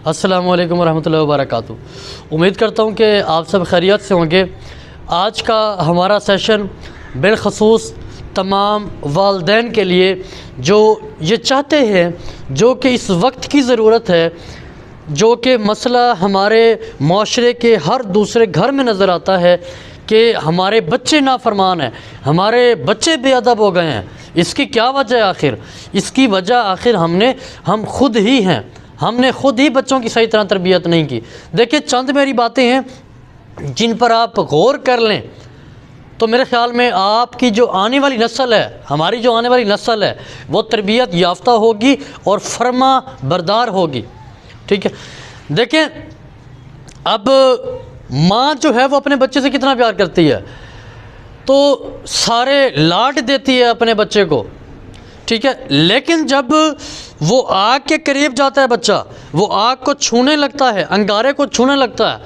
السلام علیکم ورحمۃ اللہ وبرکاتہ۔ امید کرتا ہوں کہ آپ سب خیریت سے ہوں گے۔ آج کا ہمارا سیشن بالخصوص تمام والدین کے لیے جو یہ چاہتے ہیں، جو کہ اس وقت کی ضرورت ہے، جو کہ مسئلہ ہمارے معاشرے کے ہر دوسرے گھر میں نظر آتا ہے کہ ہمارے بچے نافرمان ہیں، ہمارے بچے بے ادب ہو گئے ہیں۔ اس کی کیا وجہ ہے آخر؟ اس کی وجہ آخر ہم خود ہی ہیں۔ ہم نے خود ہی بچوں کی صحیح طرح تربیت نہیں کی۔ دیکھیں، چند میری باتیں ہیں جن پر آپ غور کر لیں تو میرے خیال میں آپ کی جو آنے والی نسل ہے، ہماری جو آنے والی نسل ہے، وہ تربیت یافتہ ہوگی اور فرما بردار ہوگی۔ ٹھیک ہے، دیکھیں اب ماں جو ہے وہ اپنے بچے سے کتنا پیار کرتی ہے، تو سارے لاڈ دیتی ہے اپنے بچے کو، ٹھیک ہے، لیکن جب وہ آگ کے قریب جاتا ہے بچہ، وہ آگ کو چھونے لگتا ہے، انگارے کو چھونے لگتا ہے،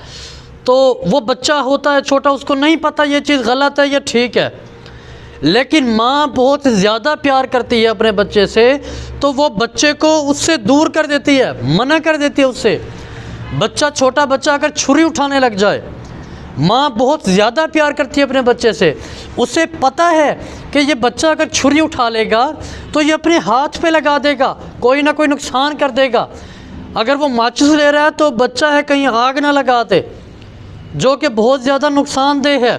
تو وہ بچہ ہوتا ہے چھوٹا، اس کو نہیں پتہ یہ چیز غلط ہے یا ٹھیک ہے، لیکن ماں بہت زیادہ پیار کرتی ہے اپنے بچے سے، تو وہ بچے کو اس سے دور کر دیتی ہے، منع کر دیتی ہے اس سے۔ بچہ، چھوٹا بچہ اگر چھری اٹھانے لگ جائے، ماں بہت زیادہ پیار کرتی ہے اپنے بچے سے، اسے پتہ ہے کہ یہ بچہ اگر چھری اٹھا لے گا تو یہ اپنے ہاتھ پہ لگا دے گا، کوئی نہ کوئی نقصان کر دے گا۔ اگر وہ ماچس لے رہا ہے تو بچہ ہے کہیں آگ نہ لگا دے، جو کہ بہت زیادہ نقصان دہ ہے۔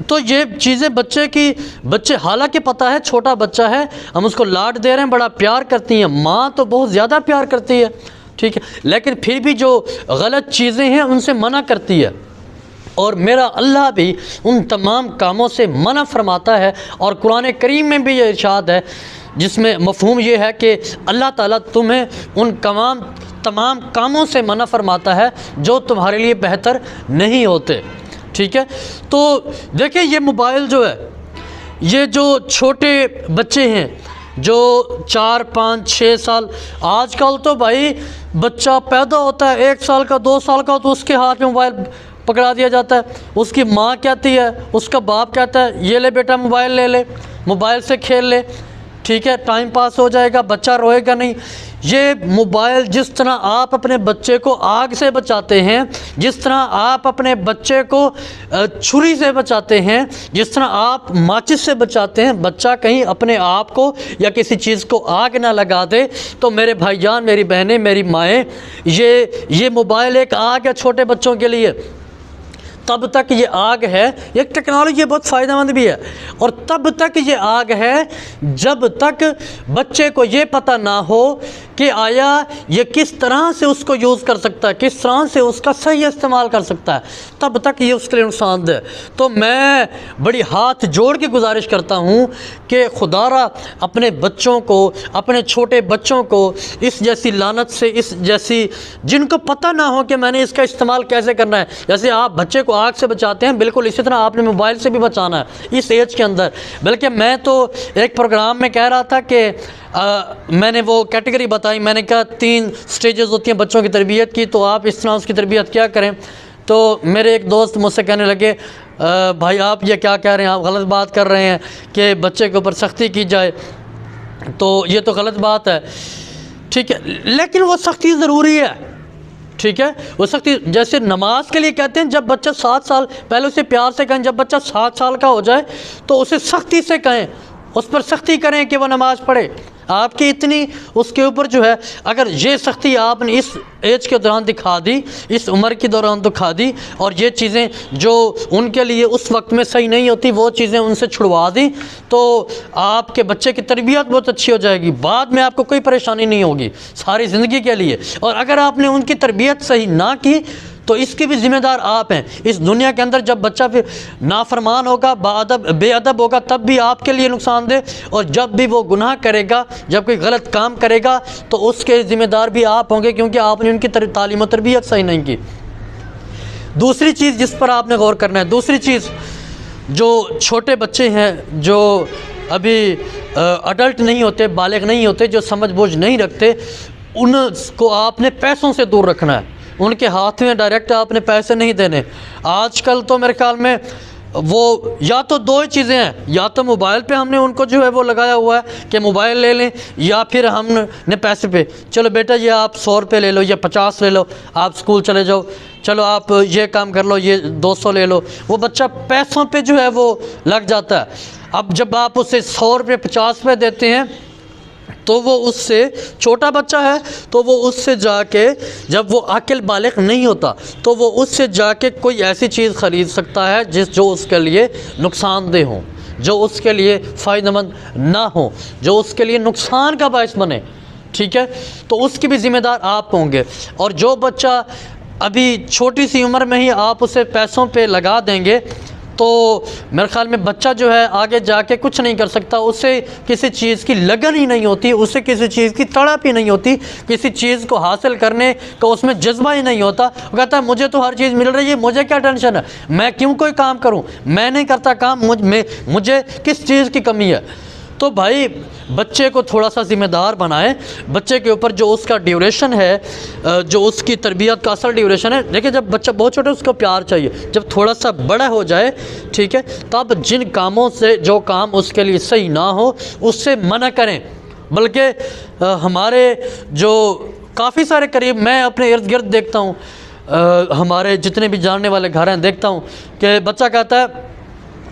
تو یہ چیزیں بچے حالانکہ پتہ ہے چھوٹا بچہ ہے، ہم اس کو لاڈ دے رہے ہیں، بڑا پیار کرتی ہیں، ماں تو بہت زیادہ پیار کرتی ہے، ٹھیک ہے، لیکن پھر بھی جو غلط چیزیں ہیں ان سے منع کرتی ہے، اور میرا اللہ بھی ان تمام کاموں سے منع فرماتا ہے، اور قرآن کریم میں بھی یہ ارشاد ہے جس میں مفہوم یہ ہے کہ اللہ تعالیٰ تمہیں ان تمام کاموں سے منع فرماتا ہے جو تمہارے لیے بہتر نہیں ہوتے، ٹھیک ہے۔ تو دیکھیں یہ موبائل جو ہے، یہ جو چھوٹے بچے ہیں جو 4 5 6 سال، آج کل تو بھائی بچہ پیدا ہوتا ہے 1 سال کا 2 سال کا تو اس کے ہاتھ میں موبائل پکڑا دیا جاتا ہے، اس کی ماں کہتی ہے، اس کا باپ کہتا ہے یہ لے بیٹا موبائل لے لے، موبائل سے کھیل لے، ٹھیک ہے، ٹائم پاس ہو جائے گا، بچہ روئے گا نہیں۔ یہ موبائل جس طرح آپ اپنے بچے کو آگ سے بچاتے ہیں، جس طرح آپ اپنے بچے کو چھری سے بچاتے ہیں، جس طرح آپ ماچس سے بچاتے ہیں، بچہ کہیں اپنے آپ کو یا کسی چیز کو آگ نہ لگا دے۔ تو میرے بھائی جان، میری بہنیں، میری مائیں، یہ موبائل ایک آگ ہے چھوٹے بچوں کے لیے۔ تب تک یہ آگ ہے، یہ ٹیکنالوجی بہت فائدہ مند بھی ہے، اور تب تک یہ آگ ہے جب تک بچے کو یہ پتہ نہ ہو کہ آیا یہ کس طرح سے اس کو یوز کر سکتا ہے، کس طرح سے اس کا صحیح استعمال کر سکتا ہے، تب تک یہ اس کے لیے نقصان دہ ہے۔ تو میں بڑی ہاتھ جوڑ کے گزارش کرتا ہوں کہ خدا را اپنے بچوں کو، اپنے چھوٹے بچوں کو اس جیسی لعنت سے، اس جیسی جن کو پتہ نہ ہو کہ میں نے اس کا استعمال کیسے کرنا ہے، جیسے آپ بچے کو آگ سے بچاتے ہیں، بالکل اسی طرح آپ نے موبائل سے بھی بچانا ہے اس ایج کے اندر۔ بلکہ میں تو ایک پروگرام میں کہہ رہا تھا کہ میں نے وہ کیٹیگری بتائی، میں نے کہا 3 سٹیجز ہوتی ہیں بچوں کی تربیت کی، تو آپ اس طرح اس کی تربیت کیا کریں۔ تو میرے ایک دوست مجھ سے کہنے لگے بھائی آپ یہ کیا کہہ رہے ہیں، آپ غلط بات کر رہے ہیں کہ بچے کے اوپر سختی کی جائے، تو یہ تو غلط بات ہے، ٹھیک ہے، لیکن وہ سختی ضروری ہے، ٹھیک ہے، وہ سختی جیسے نماز کے لیے کہتے ہیں، جب بچہ 7 سال، پہلے اسے پیار سے کہیں، جب بچہ 7 سال کا ہو جائے تو اسے سختی سے کہیں، اس پر سختی کریں کہ وہ نماز پڑھے۔ آپ کی اتنی اس کے اوپر جو ہے، اگر یہ سختی آپ نے اس ایج کے دوران دکھا دی، اس عمر کے دوران دکھا دی، اور یہ چیزیں جو ان کے لیے اس وقت میں صحیح نہیں ہوتی وہ چیزیں ان سے چھڑوا دی، تو آپ کے بچے کی تربیت بہت اچھی ہو جائے گی، بعد میں آپ کو کوئی پریشانی نہیں ہوگی ساری زندگی کے لیے۔ اور اگر آپ نے ان کی تربیت صحیح نہ کی تو اس کی بھی ذمہ دار آپ ہیں۔ اس دنیا کے اندر جب بچہ پھر نافرمان ہوگا، بے ادب ہوگا، تب بھی آپ کے لیے نقصان دہ، اور جب بھی وہ گناہ کرے گا، جب کوئی غلط کام کرے گا تو اس کے ذمہ دار بھی آپ ہوں گے، کیونکہ آپ نے ان کی تعلیم و تربیت صحیح نہیں کی۔ دوسری چیز جس پر آپ نے غور کرنا ہے، دوسری چیز، جو چھوٹے بچے ہیں، جو ابھی اڈلٹ نہیں ہوتے، بالغ نہیں ہوتے، جو سمجھ بوجھ نہیں رکھتے، ان کو آپ نے پیسوں سے دور رکھنا ہے، ان کے ہاتھ میں ڈائریکٹ آپ نے پیسے نہیں دینے۔ آج کل تو میرے خیال میں وہ یا تو دو ہی چیزیں ہیں، یا تو موبائل پہ ہم نے ان کو جو ہے وہ لگایا ہوا ہے کہ موبائل لے لیں، یا پھر ہم نے پیسے پہ، چلو بیٹا یہ آپ 100 روپے لے لو یا 50 لے لو، آپ اسکول چلے جاؤ، چلو آپ یہ کام کر لو، یہ 200 لے لو۔ وہ بچہ پیسوں پہ جو ہے وہ لگ جاتا ہے۔ اب جب آپ اسے 100 روپے 50 روپے دیتے ہیں تو وہ اس سے چھوٹا بچہ ہے، تو وہ اس سے جا کے جب وہ عاقل بالغ نہیں ہوتا تو وہ اس سے جا کے کوئی ایسی چیز خرید سکتا ہے جو اس کے لیے نقصان دہ ہو، جو اس کے لیے فائدہ مند نہ ہو، جو اس کے لیے نقصان کا باعث بنے، ٹھیک ہے؟ تو اس کی بھی ذمہ دار آپ ہوں گے۔ اور جو بچہ ابھی چھوٹی سی عمر میں ہی آپ اسے پیسوں پہ لگا دیں گے تو میرے خیال میں بچہ جو ہے آگے جا کے کچھ نہیں کر سکتا، اسے کسی چیز کی لگن ہی نہیں ہوتی، اسے کسی چیز کی تڑپ ہی نہیں ہوتی، کسی چیز کو حاصل کرنے کا اس میں جذبہ ہی نہیں ہوتا۔ وہ کہتا ہے مجھے تو ہر چیز مل رہی ہے، مجھے کیا ٹینشن ہے، میں کیوں کوئی کام کروں، میں نہیں کرتا کام، مجھے کس چیز کی کمی ہے۔ تو بھائی بچے کو تھوڑا سا ذمہ دار بنائیں، بچے کے اوپر جو اس کا ڈیوریشن ہے، جو اس کی تربیت کا اصل ڈیوریشن ہے، دیکھیں جب بچہ بہت چھوٹا ہے اس کو پیار چاہیے، جب تھوڑا سا بڑا ہو جائے، ٹھیک ہے، تب جن کاموں سے جو کام اس کے لیے صحیح نہ ہو اس سے منع کریں۔ بلکہ ہمارے جو کافی سارے قریب، میں اپنے ارد گرد دیکھتا ہوں، ہمارے جتنے بھی جاننے والے گھر ہیں دیکھتا ہوں کہ بچہ کہتا ہے،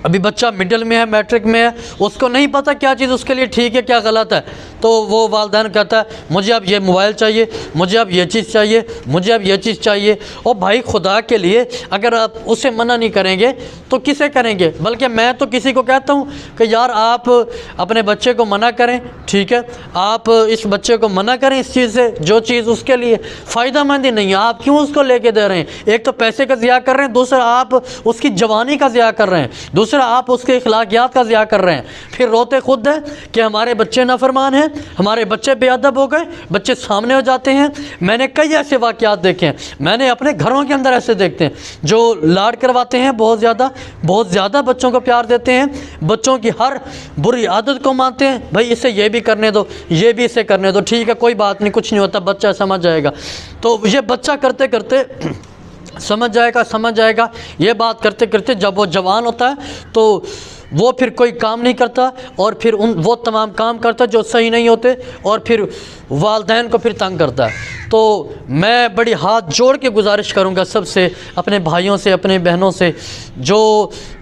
ابھی بچہ مڈل میں ہے، میٹرک میں ہے، اس کو نہیں پتہ کیا چیز اس کے لیے ٹھیک ہے کیا غلط ہے، تو وہ والدین کہتا ہے مجھے اب یہ موبائل چاہیے، مجھے اب یہ چیز چاہیے، مجھے اب یہ چیز چاہیے۔ اور بھائی خدا کے لیے اگر آپ اسے منع نہیں کریں گے تو کسے کریں گے؟ بلکہ میں تو کسی کو کہتا ہوں کہ یار آپ اپنے بچے کو منع کریں، ٹھیک ہے، آپ اس بچے کو منع کریں اس چیز سے جو چیز اس کے لیے فائدہ مند ہی نہیں ہے، آپ کیوں اس کو لے کے دے رہے ہیں؟ ایک تو پیسے کا ضیاع کر رہے ہیں، دوسرا آپ اس کی جوانی کا ضیاع کر رہے ہیں، دوسرا آپ اس کے اخلاقیات کا ضیاع کر رہے ہیں۔ پھر روتے خود ہیں کہ ہمارے بچے نافرمان ہیں، ہمارے بچے بے ادب ہو گئے، بچے سامنے ہو جاتے ہیں۔ میں نے کئی ایسے واقعات دیکھے ہیں، میں نے اپنے گھروں کے اندر ایسے دیکھتے ہیں جو لاڈ کرواتے ہیں، بہت زیادہ بچوں کو پیار دیتے ہیں، بچوں کی ہر بری عادت کو مانتے ہیں، بھائی اسے یہ بھی کرنے دو، یہ بھی اسے کرنے دو، ٹھیک ہے کوئی بات نہیں، کچھ نہیں ہوتا، بچہ سمجھ جائے گا۔ تو یہ بچہ کرتے کرتے سمجھ جائے گا، یہ بات کرتے کرتے جب وہ جوان ہوتا ہے تو وہ پھر کوئی کام نہیں کرتا، اور پھر وہ تمام کام کرتا جو صحیح نہیں ہوتے، اور پھر والدین کو پھر تنگ کرتا ہے۔ تو میں بڑی ہاتھ جوڑ کے گزارش کروں گا سب سے، اپنے بھائیوں سے، اپنے بہنوں سے،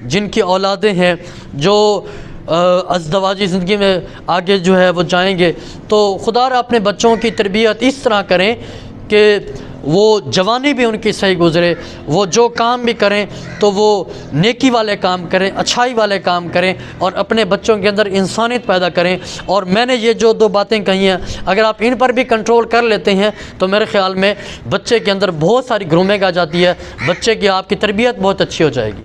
جن کی اولادیں ہیں، جو ازدواجی زندگی میں آگے جو ہے وہ جائیں گے، تو خدا را اپنے بچوں کی تربیت اس طرح کریں کہ وہ جوانی بھی ان کی صحیح گزرے، وہ جو کام بھی کریں تو وہ نیکی والے کام کریں، اچھائی والے کام کریں، اور اپنے بچوں کے اندر انسانیت پیدا کریں۔ اور میں نے یہ جو 2 باتیں کہی ہیں، اگر آپ ان پر بھی کنٹرول کر لیتے ہیں تو میرے خیال میں بچے کے اندر بہت ساری گرومنگ آ جاتی ہے، بچے کی آپ کی تربیت بہت اچھی ہو جائے گی۔